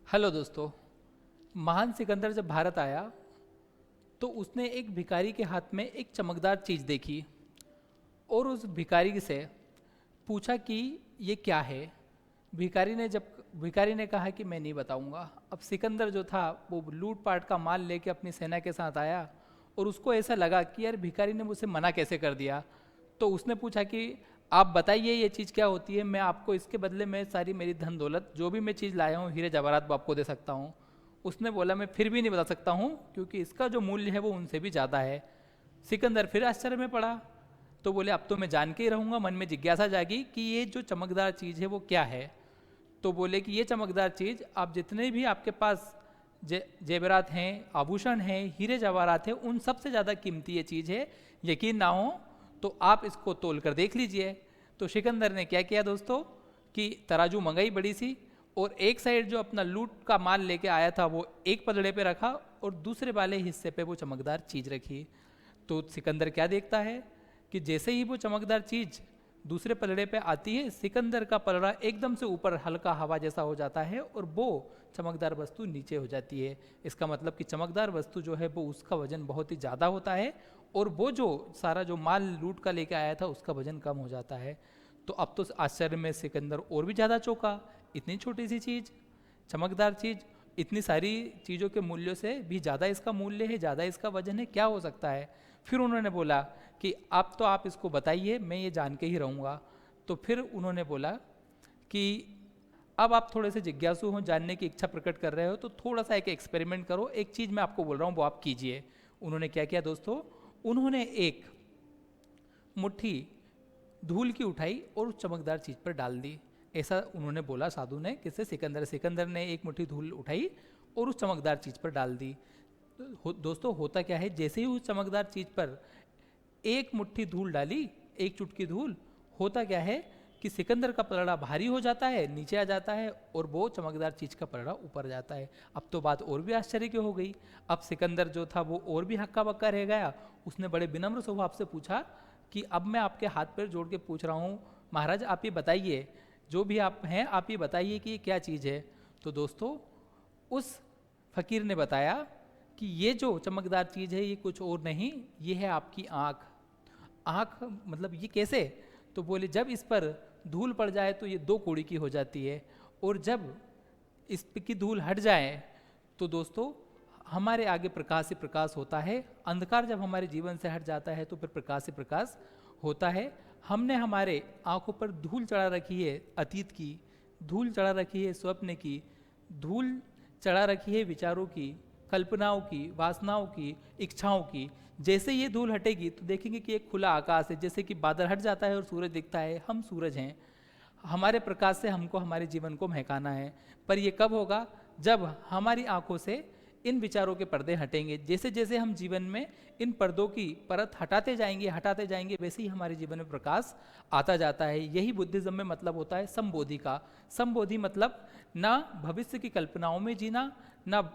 Hello दोस्तों। महान सिकंदर जब भारत आया तो उसने एक भिखारी के हाथ में एक चमकदार चीज़ देखी और उस भिखारी से पूछा कि ये क्या है। भिखारी ने कहा कि मैं नहीं बताऊंगा। अब सिकंदर जो था वो लूटपाट का माल लेके अपनी सेना के साथ आया और उसको ऐसा लगा कि यार भिखारी ने मुझसे मना कैसे कर दिया। तो उसने पूछा कि आप बताइए ये चीज़ क्या होती है, मैं आपको इसके बदले में सारी मेरी धन दौलत जो भी मैं चीज़ लाया हूँ हीरे जवाहरात वो आपको दे सकता हूँ। उसने बोला मैं फिर भी नहीं बता सकता हूँ क्योंकि इसका जो मूल्य है वो उनसे भी ज़्यादा है। सिकंदर फिर आश्चर्य में पड़ा तो बोले अब तो मैं जान के ही रहूँगा। मन में जिज्ञासा जागी कि ये जो चमकदार चीज़ है वो क्या है। तो बोले कि ये चमकदार चीज़ आप जितने भी आपके पास जेवरात हैं, आभूषण हैं, हीरे जवाहरात हैं, उन सबसे ज़्यादा कीमती ये चीज़ है। यकीन ना हो तो आप इसको तोल कर देख लीजिए। तो सिकंदर ने क्या किया दोस्तों कि तराजू मंगाई बड़ी सी और एक साइड जो अपना लूट का माल लेके आया था वो एक पलड़े पे रखा और दूसरे वाले हिस्से पे वो चमकदार चीज़ रखी। तो सिकंदर क्या देखता है कि जैसे ही वो चमकदार चीज़ दूसरे पलड़े पे आती है सिकंदर का पलड़ा एकदम से ऊपर हल्का हवा जैसा हो जाता है और वो चमकदार वस्तु नीचे हो जाती है। इसका मतलब कि चमकदार वस्तु जो है वो उसका वजन बहुत ही ज़्यादा होता है और वो जो सारा जो माल लूट का लेके आया था उसका वजन कम हो जाता है। तो अब तो आश्चर्य में सिकंदर और भी ज़्यादा चौंका। इतनी छोटी सी चीज़, चमकदार चीज़, इतनी सारी चीज़ों के मूल्यों से भी ज़्यादा इसका मूल्य है, ज़्यादा इसका वजन है, क्या हो सकता है। फिर उन्होंने बोला कि अब तो आप इसको बताइए, मैं ये जान के ही रहूँगा। तो फिर उन्होंने बोला कि अब आप थोड़े से जिज्ञासु हो, जानने की इच्छा प्रकट कर रहे हो तो थोड़ा सा एक एक्सपेरिमेंट करो, एक चीज़ मैं आपको बोल रहा हूँ वो आप कीजिए। उन्होंने क्या किया दोस्तों, उन्होंने एक मुट्ठी धूल की उठाई और उस चमकदार चीज़ पर डाल दी। ऐसा उन्होंने बोला साधु ने, किससे, सिकंदर ने एक मुट्ठी धूल उठाई और उस चमकदार चीज़ पर डाल दी। दोस्तों होता क्या है, जैसे ही उस चमकदार चीज़ पर एक मुट्ठी धूल डाली, एक चुटकी धूल, होता क्या है कि सिकंदर का पलड़ा भारी हो जाता है, नीचे आ जाता है और वो चमकदार चीज़ का पलड़ा ऊपर जाता है। अब तो बात और भी आश्चर्य की हो गई। अब सिकंदर जो था वो और भी हक्का बक्का रह गया। उसने बड़े विनम्र स्वभाव से पूछा कि अब मैं आपके हाथ पैर जोड़ के पूछ रहा हूँ महाराज, आप ये बताइए, जो भी आप हैं आप ये बताइए कि ये क्या चीज़ है। तो दोस्तों उस फकीर ने बताया कि ये जो चमकदार चीज़ है ये कुछ और नहीं, ये है आपकी आँख। आँख मतलब ये कैसे? तो बोले जब इस पर धूल पड़ जाए तो ये 2 कौड़ी की हो जाती है और जब इस की धूल हट जाए तो दोस्तों हमारे आगे प्रकाश ही प्रकाश होता है। अंधकार जब हमारे जीवन से हट जाता है तो फिर प्रकाश ही प्रकाश होता है। हमने हमारे आंखों पर धूल चढ़ा रखी है अतीत की, धूल चढ़ा रखी है स्वप्न की, धूल चढ़ा रखी है विचारों की, कल्पनाओं की, वासनाओं की, इच्छाओं की। जैसे ये धूल हटेगी तो देखेंगे कि एक खुला आकाश है, जैसे कि बादल हट जाता है और सूरज दिखता है, हम सूरज हैं। हमारे प्रकाश से हमको हमारे जीवन को महकाना है। पर ये कब होगा? जब हमारी आंखों से इन विचारों के पर्दे हटेंगे। जैसे जैसे हम जीवन में इन पर्दों की परत हटाते जाएंगे वैसे ही हमारे जीवन में प्रकाश आता जाता है। यही बुद्धिज्म में मतलब होता है संबोधि का। संबोधि मतलब ना भविष्य की कल्पनाओं में जीना, ना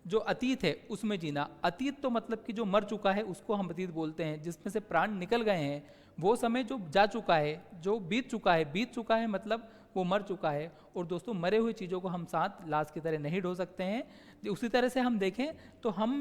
जो अतीत है उसमें जीना। अतीत तो मतलब कि जो मर चुका है उसको हम अतीत बोलते हैं, जिसमें से प्राण निकल गए हैं। वो समय जो जा चुका है, जो बीत चुका है मतलब वो मर चुका है। और दोस्तों मरे हुए चीज़ों को हम साथ लाश की तरह नहीं ढो सकते हैं। उसी तरह से हम देखें तो हम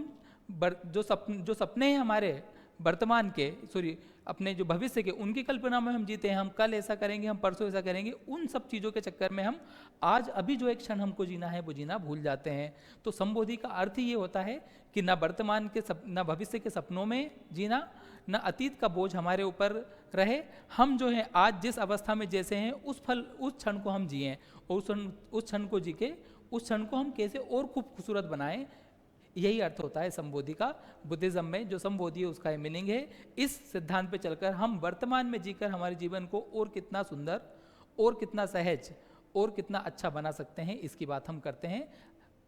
जो सपने हैं हमारे वर्तमान के, सॉरी अपने जो भविष्य के, उनकी कल्पना में हम जीते हैं। हम कल ऐसा करेंगे, हम परसों ऐसा करेंगे, उन सब चीज़ों के चक्कर में हम आज अभी जो एक क्षण हमको जीना है वो जीना भूल जाते हैं। तो संबोधि का अर्थ ये होता है कि ना वर्तमान के ना भविष्य के सपनों में जीना, ना अतीत का बोझ हमारे ऊपर रहे। हम जो है आज जिस अवस्था में जैसे हैं उस क्षण को हम जिएं और उस क्षण को जी के उस क्षण को हम कैसे और खूबसूरत बनाएं। यही अर्थ होता है संबोधि का। बुद्धिज्म में जो संबोधि है उसका मीनिंग है इस सिद्धांत पे चलकर हम वर्तमान में जीकर हमारे जीवन को और कितना सुंदर और कितना सहज और कितना अच्छा बना सकते हैं, इसकी बात हम करते हैं।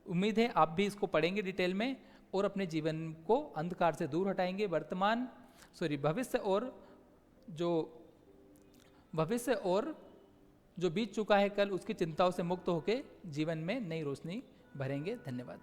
उम्मीद है आप भी इसको पढ़ेंगे डिटेल में और अपने जीवन को अंधकार से दूर हटाएंगे। भविष्य और जो बीत चुका है कल उसकी चिंताओं से मुक्त होकर जीवन में नई रोशनी भरेंगे। धन्यवाद।